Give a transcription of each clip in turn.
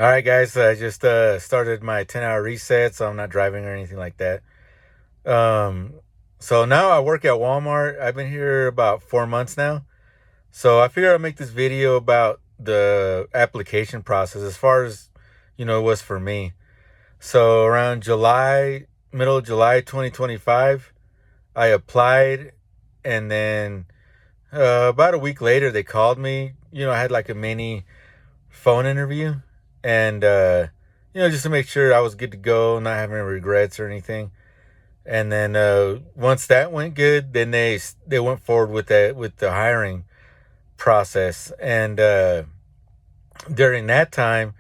All right, guys. I just started my 10-hour reset, so I'm not driving or anything like that. Um, so now I work at Walmart. I've been here about 4 months now. So I figured I'd make this video about the application process as far as, it was for me. So around middle of July 2025, I applied, and then about a week later, they called me. I had like a mini phone interview, and just to make sure I was good to go, not having any regrets or anything. And then once that went good, then they went forward with the hiring process. And during that time,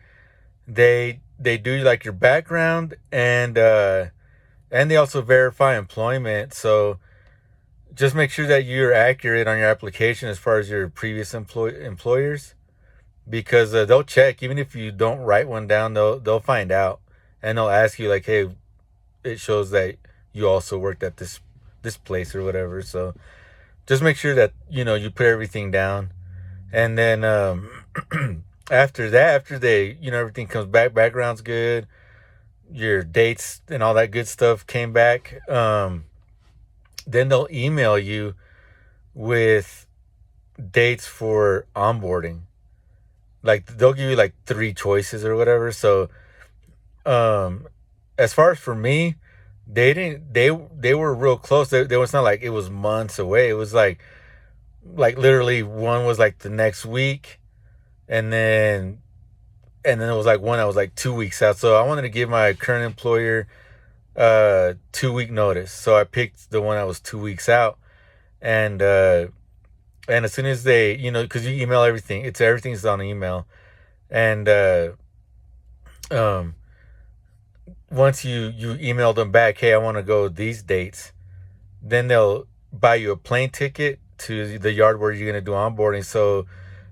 they do like your background, and they also verify employment. So just make sure that you're accurate on your application as far as your previous employers, because they'll check. Even if you don't write one down, they'll find out, and they'll ask you like, hey, it shows that you also worked at this place or whatever. So just make sure that you put everything down. And then after that, after they everything comes back, background's good, your dates and all that good stuff came back, then they'll email you with dates for onboarding. Like they'll give you like three choices or whatever. So um as far as for me, they were real close. They was not like it was months away. It was like literally one was like the next week, and then it was like one that was like 2 weeks out. So I wanted to give my current employer 2 week notice. So I picked the one that was 2 weeks out. And as soon as they, because you email everything, everything's on email. And um once you email them back, hey, I want to go these dates, then they'll buy you a plane ticket to the yard where you're going to do onboarding. So,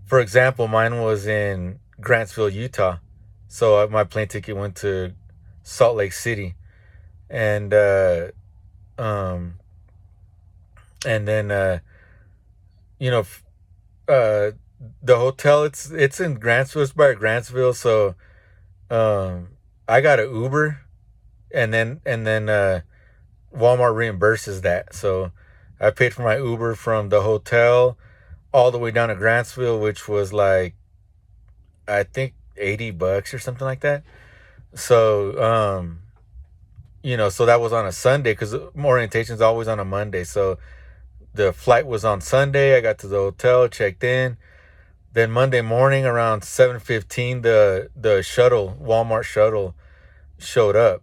for example, mine was in Grantsville, Utah. So my plane ticket went to Salt Lake City. And um and then you know f- uh the hotel, it's in Grantsville, it's by Grantsville. So um I got an Uber, and then Walmart reimburses that. So I paid for my Uber from the hotel all the way down to Grantsville, which was like, I think, $80 or something like that. So so that was on a Sunday, because orientation is always on a Monday. So the flight was on Sunday. I got to the hotel, checked in. Then Monday morning around 7:15, the Walmart shuttle, showed up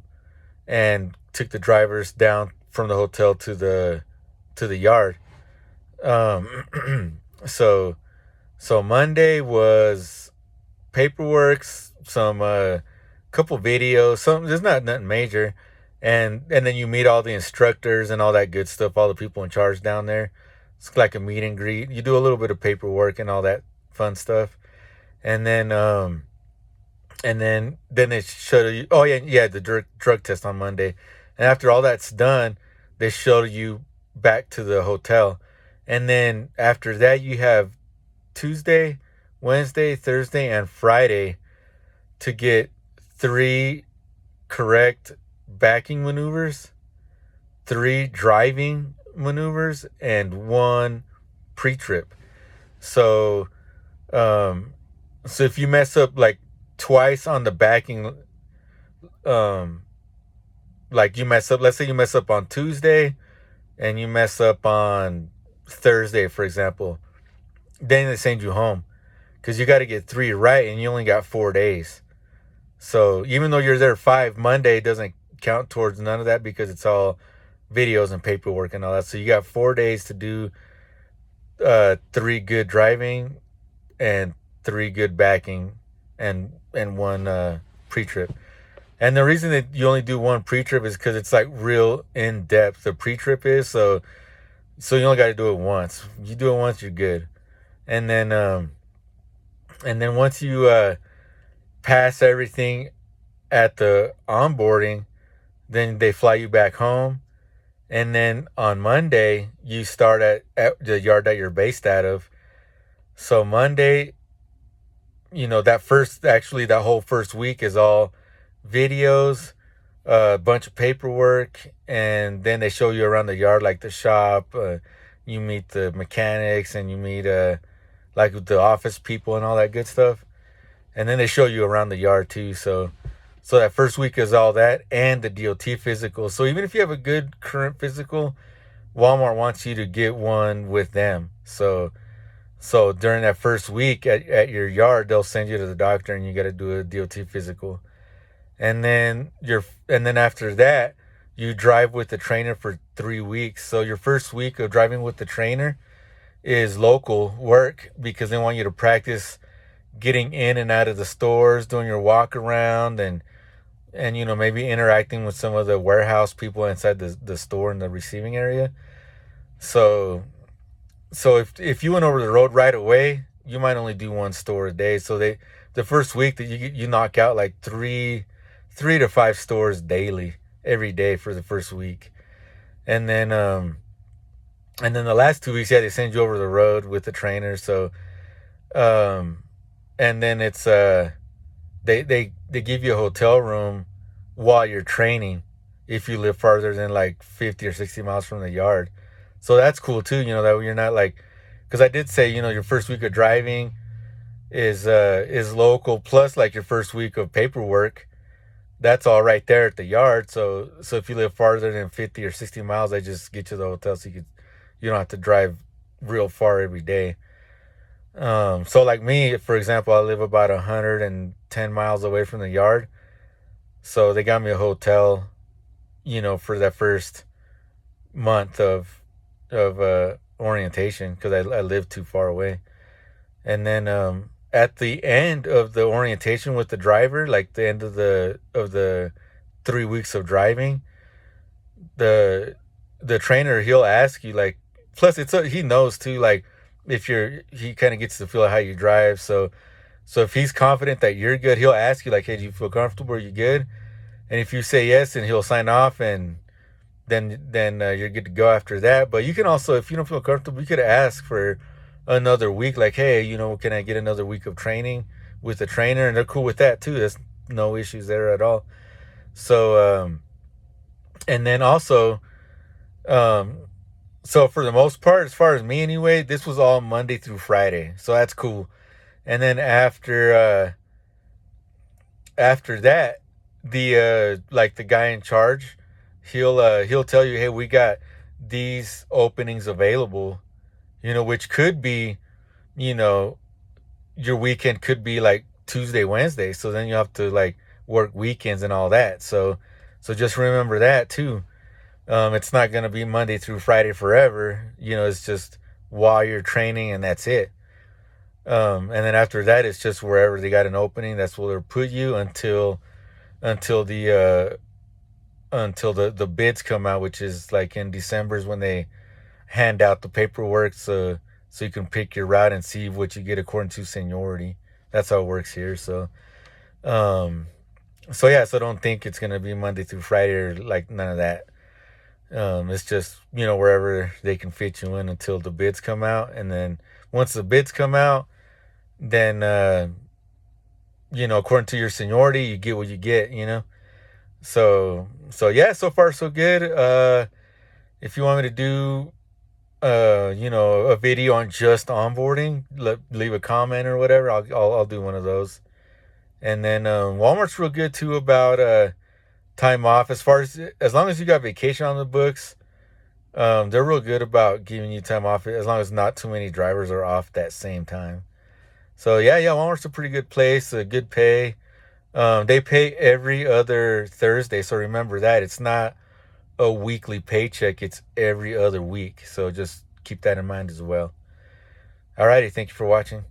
and took the drivers down from the hotel to the yard. Um, so Monday was paperwork, some couple videos, some, there's not nothing major, and then you meet all the instructors and all that good stuff, all the people in charge down there. It's like a meet and greet. You do a little bit of paperwork and all that fun stuff, and then they show you. Oh yeah, yeah, the drug test on Monday, and after all that's done, they show you back to the hotel, and then after that you have Tuesday, Wednesday, Thursday, and Friday to get three correct backing maneuvers, three driving maneuvers, and one pre-trip. So, um, so if you mess up like twice on the backing, um, like you mess up, let's say you mess up on Tuesday and you mess up on Thursday, for example, then they send you home because you got to get three right, and you only got 4 days. So even though you're there five, Monday doesn't count towards none of that because it's all videos and paperwork and all that. So you got 4 days to do three good driving and three good backing, and one pre-trip. And the reason that you only do one pre-trip is because it's like real in depth. The pre-trip is so you only got to do it once. You do it once, you're good. And then once you pass everything at the onboarding, then they fly you back home. And then on Monday, you start at the yard that you're based out of. So Monday, that whole first week is all videos, a bunch of paperwork, and then they show you around the yard, like the shop. You meet the mechanics, and you meet like the office people and all that good stuff. And then they show you around the yard too. So that first week is all that and the DOT physical. So even if you have a good current physical, Walmart wants you to get one with them. So during that first week at your yard, they'll send you to the doctor and you got to do a DOT physical. And then after that, you drive with the trainer for 3 weeks. So your first week of driving with the trainer is local work because they want you to practice getting in and out of the stores, doing your walk around, and maybe interacting with some of the warehouse people inside the store in the receiving area. So so if you went over the road right away, you might only do one store a day. So the first week that you knock out like three to five stores daily every day for the first week. And then um and then the last 2 weeks, yeah, they send you over the road with the trainer. Um and then it's they give you a hotel room while you're training if you live farther than like 50 or 60 miles from the yard. So that's cool too, that you're not like, because I did say, your first week of driving is local, plus like your first week of paperwork. That's all right there at the yard. So if you live farther than 50 or 60 miles, I just get you the hotel so you don't have to drive real far every day. So like me, for example, I live about 110 miles away from the yard. So they got me a hotel, for that first month of orientation because I live too far away. And then at the end of the orientation with the driver, like the end of the 3 weeks of driving, the the trainer, he'll ask you like, plus he knows too, like if he kind of gets to feel how you drive. So if he's confident that you're good, he'll ask you like, hey, do you feel comfortable, are you good? And if you say yes, and he'll sign off, and then you're good to go after that. But you can also, if you don't feel comfortable, you could ask for another week, like, hey, can I get another week of training with the trainer? And they're cool with that too. There's no issues there at all. So and then also, um so for the most part, as far as me anyway, this was all Monday through Friday, so that's cool. And then after that, the like the guy in charge, he'll tell you, hey, we got these openings available, which could be, you know your weekend could be like Tuesday, Wednesday, so then you have to like work weekends and all that. So just remember that too. It's not going to be Monday through Friday forever. It's just while you're training, and that's it. And then after that, it's just wherever they got an opening, that's where they'll put you until the bids come out, which is like in December is when they hand out the paperwork, so you can pick your route and see what you get according to seniority. That's how it works here. Um, so yeah, so don't think it's gonna be Monday through Friday or like none of that. It's just wherever they can fit you in until the bids come out, and then once the bids come out, then according to your seniority, you get what you get. So yeah, so far so good. If you want me to do a video on just onboarding, leave a comment or whatever. I'll do one of those. And then Walmart's real good too about time off. As long as you got vacation on the books, they're real good about giving you time off as long as not too many drivers are off that same time. So yeah, Walmart's a pretty good place, a good pay. They pay every other Thursday, so remember that it's not a weekly paycheck; it's every other week. So just keep that in mind as well. Alrighty, thank you for watching.